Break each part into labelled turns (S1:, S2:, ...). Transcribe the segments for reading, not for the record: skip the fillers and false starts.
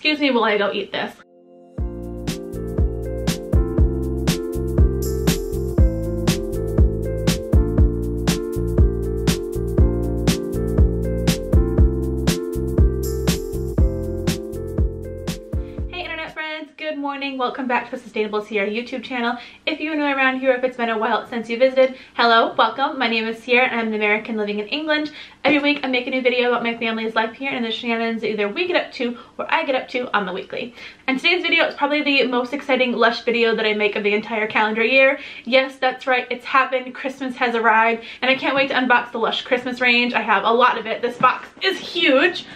S1: excuse me while I go eat this. Good morning, welcome back to the Sustainable Sierra YouTube channel. If you're new around here, if it's been a while since you visited, hello, welcome. My name is Sierra and I'm an American living in England. Every week I make a new video about my family's life here and the shenanigans that either we get up to or I get up to on the weekly. And today's video is probably the most exciting Lush video that I make of the entire calendar year. Yes, that's right, it's happened, Christmas has arrived, and I can't wait to unbox the Lush Christmas range. I have a lot of it. This box is huge.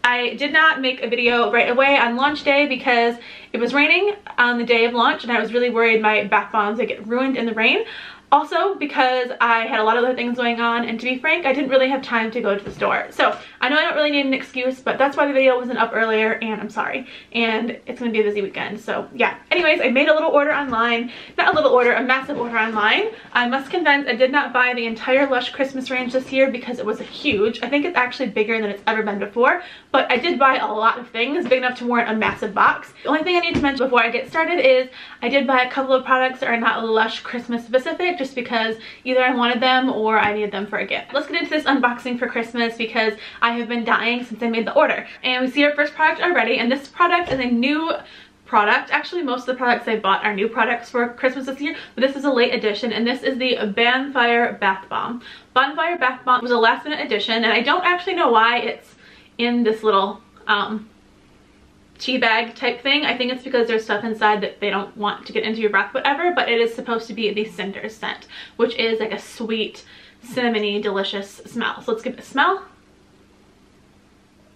S1: I did not make a video right away on launch day because it was raining on the day of launch and I was really worried my bath bombs would get ruined in the rain. Also because I had a lot of other things going on, and to be frank, I didn't really have time to go to the store. So I know I don't really need an excuse, but that's why the video wasn't up earlier, and I'm sorry. And it's gonna be a busy weekend, so yeah. Anyways, I made a little order online. Not a little order, a massive order online. I must confess, I did not buy the entire Lush Christmas range this year because it was huge. I think it's actually bigger than it's ever been before, but I did buy a lot of things, big enough to warrant a massive box. The only thing I need to mention before I get started is I did buy a couple of products that are not Lush Christmas specific, just because either I wanted them or I needed them for a gift. Let's get into this unboxing for Christmas because I have been dying since I made the order. And we see our first product already, and this product is a new product. Actually, most of the products I bought are new products for Christmas this year, but this is a late edition, and this is the Bonfire Bath Bomb. Bonfire Bath Bomb was a last minute edition, and I don't actually know why it's in this little tea bag type thing. I think it's because there's stuff inside that they don't want to get into your breath, whatever, but it is supposed to be the Cinders scent, which is like a sweet, cinnamony, delicious smell. So let's give it a smell.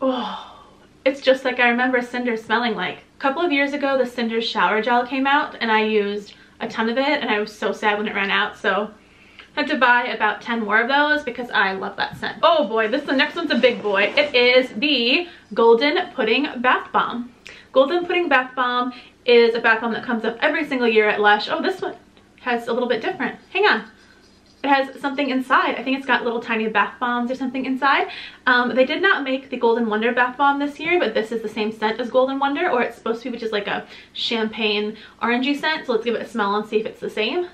S1: Oh, it's just like I remember Cinders smelling like. A couple of years ago, the Cinders shower gel came out and I used a ton of it, and I was so sad when it ran out, so I had to buy about 10 more of those because I love that scent. Oh boy, the next one's a big boy. It is the Golden Pudding Bath Bomb. Golden Pudding Bath Bomb is a bath bomb that comes up every single year at Lush. Oh, this one has a little bit different. Hang on. It has something inside. I think it's got little tiny bath bombs or something inside. They did not make the Golden Wonder Bath Bomb this year, but this is the same scent as Golden Wonder, or it's supposed to be, which is like a champagne orangey scent. So let's give it a smell and see if it's the same.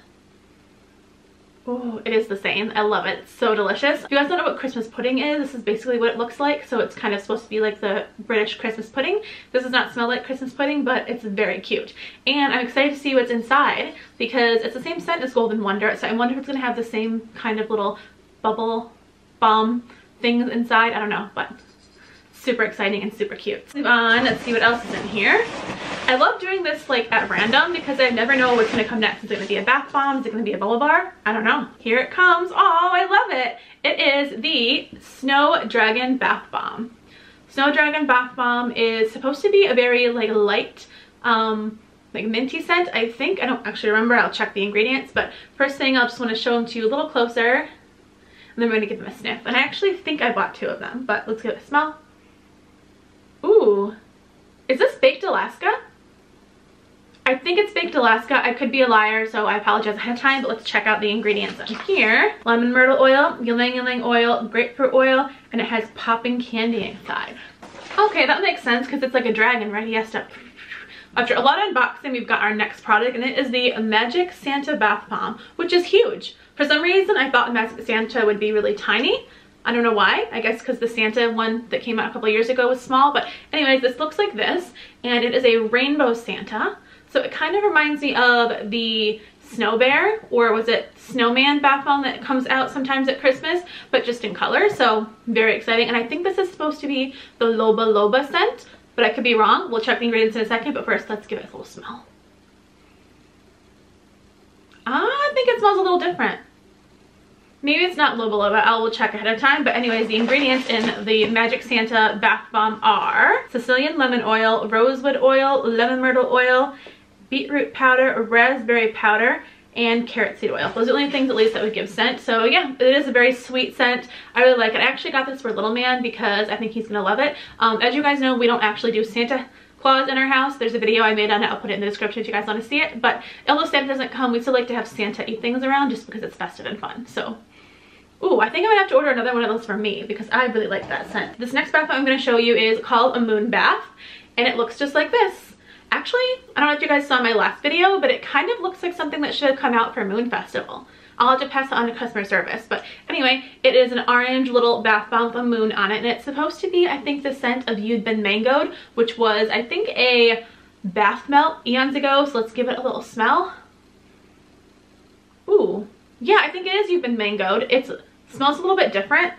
S1: Oh, it is the same. I love it. It's so delicious. If you guys don't know what Christmas pudding is, this is basically what it looks like. So it's kind of supposed to be like the British Christmas pudding. This does not smell like Christmas pudding, but it's very cute. And I'm excited to see what's inside because it's the same scent as Golden Wonder. So I wonder if it's going to have the same kind of little bubble bomb things inside. I don't know, but super exciting and super cute. Let's move on. Let's see what else is in here. I love doing this like at random because I never know what's going to come next. Is it going to be a bath bomb? Is it going to be a bubble bar? I don't know. Here it comes. Oh, I love it. It is the Snow Dragon Bath Bomb. Snow Dragon Bath Bomb is supposed to be a very like light, like minty scent, I think. I don't actually remember. I'll check the ingredients. But first thing, I'll just want to show them to you a little closer. And then we're going to give them a sniff. And I actually think I bought 2 of them. But let's give it a smell. Ooh. Is this Baked Alaska? I think it's Baked Alaska. I could be a liar, so I apologize ahead of time, but let's check out the ingredients. Here, lemon myrtle oil, ylang ylang oil, grapefruit oil, and it has popping candy inside. Okay, that makes sense because it's like a dragon, right? He has to... After a lot of unboxing, we've got our next product, and it is the Magic Santa Bath Bomb, which is huge. For some reason, I thought the Magic Santa would be really tiny. I don't know why. I guess because the Santa one that came out a couple years ago was small. But anyways, this looks like this, and it is a rainbow Santa. So it kind of reminds me of the Snow Bear, or was it Snowman bath bomb that comes out sometimes at Christmas, but just in color. So very exciting. And I think this is supposed to be the Loba Loba scent, but I could be wrong. We'll check the ingredients in a second, but first let's give it a little smell. I think it smells a little different. Maybe it's not Loba Loba. I will check ahead of time. But anyways, the ingredients in the Magic Santa Bath Bomb are Sicilian lemon oil, rosewood oil, lemon myrtle oil, beetroot powder, raspberry powder, and carrot seed oil. Those are the only things at least that would give scent. So yeah, it is a very sweet scent. I really like it. I actually got this for little man because I think he's gonna love it. As you guys know, we don't actually do Santa Claus in our house. There's a video I made on it. I'll put it in the description if you guys want to see it. But although Santa doesn't come, we still like to have Santa eat things around just because it's festive and fun. So ooh, I think I might have to order another one of those for me because I really like that scent. This next bath I'm going to show you is called a Moon Bath. and it looks just like this. Actually, I don't know if you guys saw my last video, but it kind of looks like something that should have come out for Moon Festival. I'll have to pass it on to customer service. But anyway, it is an orange little bath bomb with a moon on it, and it's supposed to be, I think, the scent of You'd Been Mangoed, which was, I think, a bath melt eons ago. So let's give it a little smell. Ooh, yeah, I think it is You've Been Mangoed. It smells a little bit different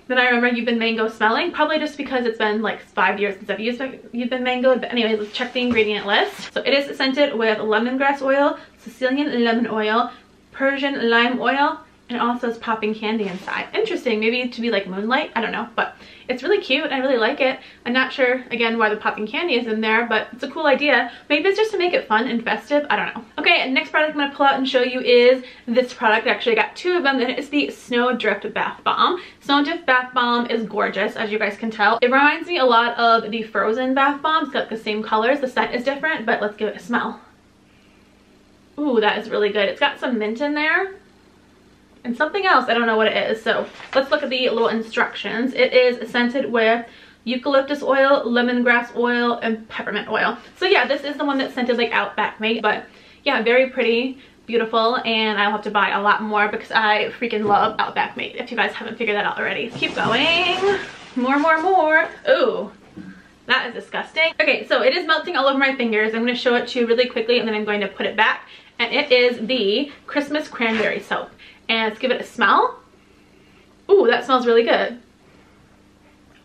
S1: than I remember You've Been Mango smelling, probably just because it's been like 5 years since I've used You've Been Mangoed. But anyways, let's check the ingredient list. So it is scented with lemongrass oil, Sicilian lemon oil, Persian lime oil, and it also has popping candy inside. Interesting, maybe to be like moonlight, I don't know, but it's really cute. I really like it. I'm not sure, again, why the popping candy is in there, but it's a cool idea. Maybe it's just to make it fun and festive, I don't know. Okay, and next product I'm gonna pull out and show you is this product. Actually, I got 2 of them, and it is the Snowdrift Bath Bomb. Snowdrift Bath Bomb is gorgeous, as you guys can tell. It reminds me a lot of the Frozen Bath Bomb. It's got the same colors, the scent is different, but let's give it a smell. Ooh, that is really good. It's got some mint in there and something else. I don't know what it is. So let's look at the little instructions. It is scented with eucalyptus oil, lemongrass oil, and peppermint oil. So yeah, this is the one that's scented like Outback Mate, but yeah, very pretty, beautiful, and I'll have to buy a lot more because I freaking love Outback Mate, if you guys haven't figured that out already. Keep going. More. Ooh. That is disgusting. Okay, so it is melting all over my fingers. I'm going to show it to you really quickly, and then I'm going to put it back. And it is the Christmas Cranberry Soap. And let's give it a smell. Ooh, that smells really good.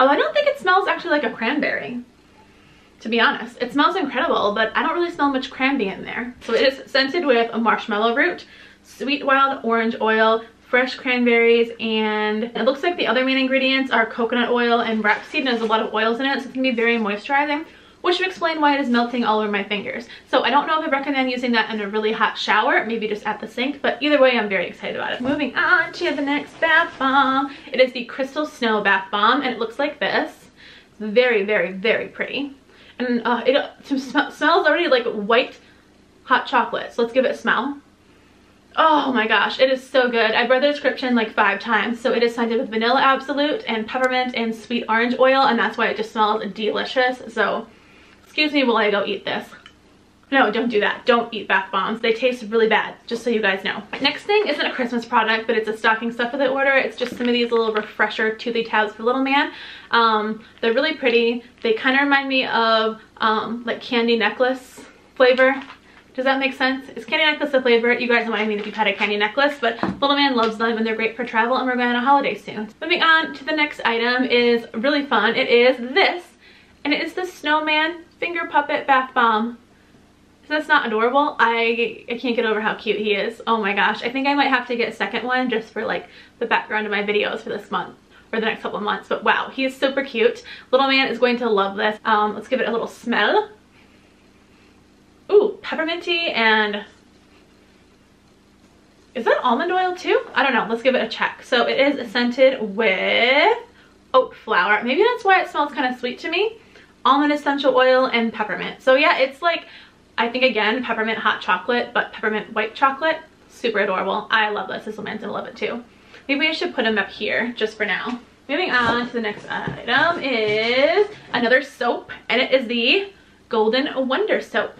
S1: Oh, I don't think it smells actually like a cranberry, to be honest. It smells incredible, but I don't really smell much cranberry in there. So it is scented with a marshmallow root, sweet wild orange oil, fresh cranberries, and it looks like the other main ingredients are coconut oil and rapeseed, and there's a lot of oils in it, so it's gonna be very moisturizing, which would explain why it is melting all over my fingers. So I don't know if I recommend using that in a really hot shower, maybe just at the sink, but either way, I'm very excited about it. Moving on to the next bath bomb. It is the Crystal Snow Bath Bomb, and it looks like this. It's very, very, very pretty. And it smells already like white hot chocolate, so let's give it a smell. Oh my gosh, it is so good. I've read the description like 5 times. So it is scented with vanilla absolute and peppermint and sweet orange oil, and that's why it just smells delicious. So excuse me while I go eat this. No, don't do that. Don't eat bath bombs. They taste really bad, just so you guys know. Next thing isn't a Christmas product, but it's a stocking stuffer that I order. It's just some of these little refresher toothy tabs for little man. They're really pretty. They kind of remind me of like candy necklace flavor. Does that make sense? Is candy necklace a flavor? You guys know what I mean if you've had a candy necklace, but little man loves them and they're great for travel, and we're going on a holiday soon. Moving on to the next item is really fun. It is this, and it is the Snowman Finger Puppet Bath Bomb. Is this not adorable? I can't get over how cute he is. Oh my gosh. I think I might have to get a second one just for like the background of my videos for this month or the next couple of months. But wow, he is super cute. Little man is going to love this. Let's give it a little smell. Ooh, pepperminty, and is that almond oil too? I don't know. Let's give it a check. So it is scented with oat flour. Maybe that's why it smells kind of sweet to me. Almond essential oil and peppermint. So yeah, it's like, I think again, peppermint hot chocolate, but peppermint white chocolate. Super adorable. I love this. This little man's gonna love it too. Maybe I should put him up here just for now. Moving on to the next item is another soap, and it is the Golden Wonder Soap.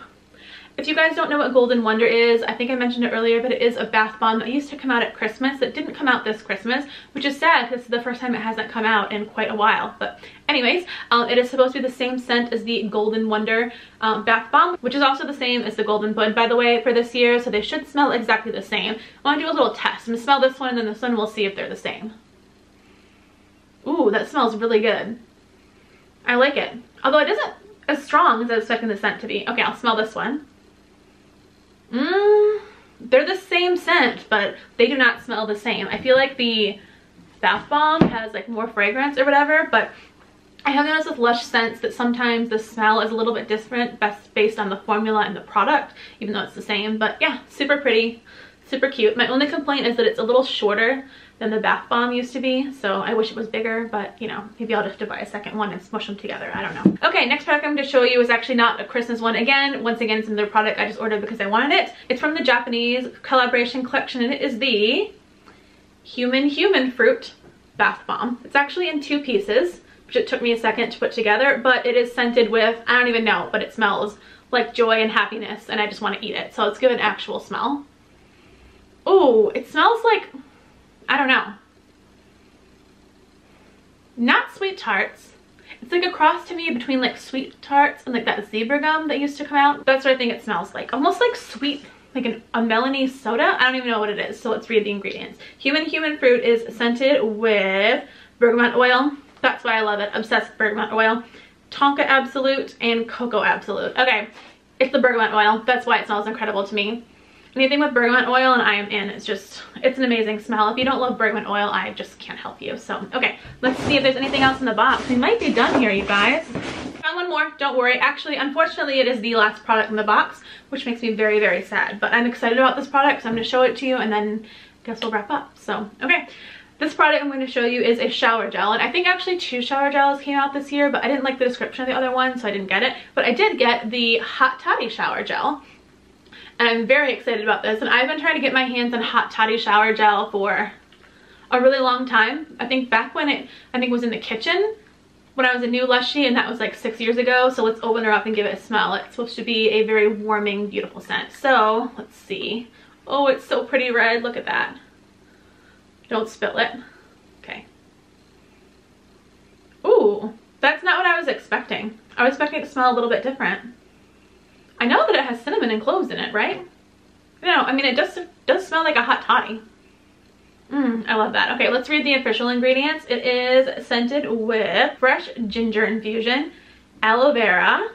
S1: If you guys don't know what Golden Wonder is, I think I mentioned it earlier, but it is a bath bomb that used to come out at Christmas. It didn't come out this Christmas, which is sad because this is the first time it hasn't come out in quite a while. But anyways, it is supposed to be the same scent as the Golden Wonder bath bomb, which is also the same as the Golden Bud, by the way, for this year. So they should smell exactly the same. I want to do a little test. I'm going to smell this one and then this one. We'll see if they're the same. Ooh, that smells really good. I like it. Although it isn't as strong as I was expecting the scent to be. Okay, I'll smell this one. They're the same scent, but they do not smell the same. I feel like the bath bomb has like more fragrance or whatever, but I have noticed with Lush scents that sometimes the smell is a little bit different based on the formula and the product, even though it's the same. But yeah, super pretty, super cute. My only complaint is that it's a little shorter than the bath bomb used to be, so I wish it was bigger, but you know, maybe I'll just have to buy a second one and smush them together. I don't know. Okay, next product I'm going to show you is actually not a Christmas one. Once again, it's another product I just ordered because I wanted it. It's from the Japanese collaboration collection, and it is the Human Fruit Bath Bomb. It's actually in 2 pieces. which it took me a second to put together, but it is scented with, I don't even know, but it smells like joy and happiness, and I just want to eat it. So let's give it an actual smell. Oh, it smells like, I don't know, not sweet tarts. It's like a cross to me between like sweet tarts and like that zebra gum that used to come out. That's what I think it smells like. Almost like sweet, like a melony soda. I don't even know what it is. So let's read the ingredients. Human fruit is scented with bergamot oil. That's why I love it. Obsessed with bergamot oil. Tonka Absolute and Cocoa Absolute. Okay, it's the bergamot oil. That's why it smells incredible to me. Anything with bergamot oil and I am in. It's an amazing smell. If you don't love bergamot oil, I just can't help you. So, okay, let's see if there's anything else in the box. We might be done here, you guys. Found one more, don't worry. Actually, unfortunately, it is the last product in the box, which makes me very, very sad. But I'm excited about this product, so I'm gonna show it to you and then I guess we'll wrap up. So, okay. This product I'm going to show you is a shower gel, and I think actually 2 shower gels came out this year, but I didn't like the description of the other one, so I didn't get it. But I did get the Hot Toddy shower gel. And I'm very excited about this, and I've been trying to get my hands on Hot Toddy shower gel for a really long time. I think back when it was in the kitchen when I was a new Lushie, and that was like 6 years ago. So let's open her up and give it a smell. It's supposed to be a very warming, beautiful scent. So let's see. Oh, it's so pretty red. Look at that. Don't spill it. Okay. Ooh, that's not what I was expecting. I was expecting it to smell a little bit different. I know that it has cinnamon and cloves in it, right? No, I mean, it does smell like a hot toddy. I love that. Okay, let's read the official ingredients. It is scented with fresh ginger infusion, aloe vera,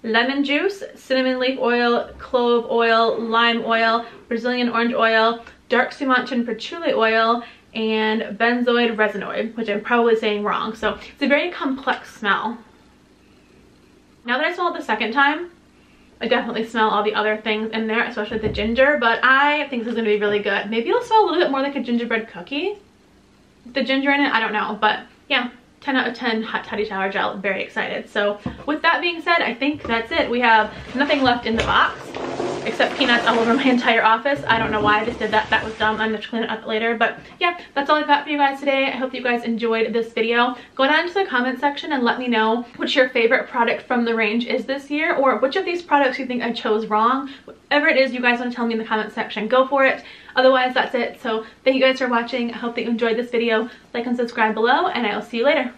S1: lemon juice, cinnamon leaf oil, clove oil, lime oil, Brazilian orange oil, dark Sumatra patchouli oil, and benzoid resinoid, which I'm probably saying wrong. So it's a very complex smell. Now that I smelled it the second time, I definitely smell all the other things in there, especially the ginger, but I think this is going to be really good. Maybe it'll smell a little bit more like a gingerbread cookie with the ginger in it. I don't know, but yeah, 10 out of 10 Hot Toddy shower gel. Very excited. So with that being said, I think that's it. We have nothing left in the box except peanuts all over my entire office. I don't know why I just did that. That was dumb. I'm going to clean it up later. But yeah, that's all I've got for you guys today. I hope you guys enjoyed this video. Go down into the comment section and let me know what your favorite product from the range is this year, or which of these products you think I chose wrong. Whatever it is you guys want to tell me in the comment section, go for it. Otherwise, that's it. So thank you guys for watching. I hope that you enjoyed this video. Like and subscribe below, and I will see you later.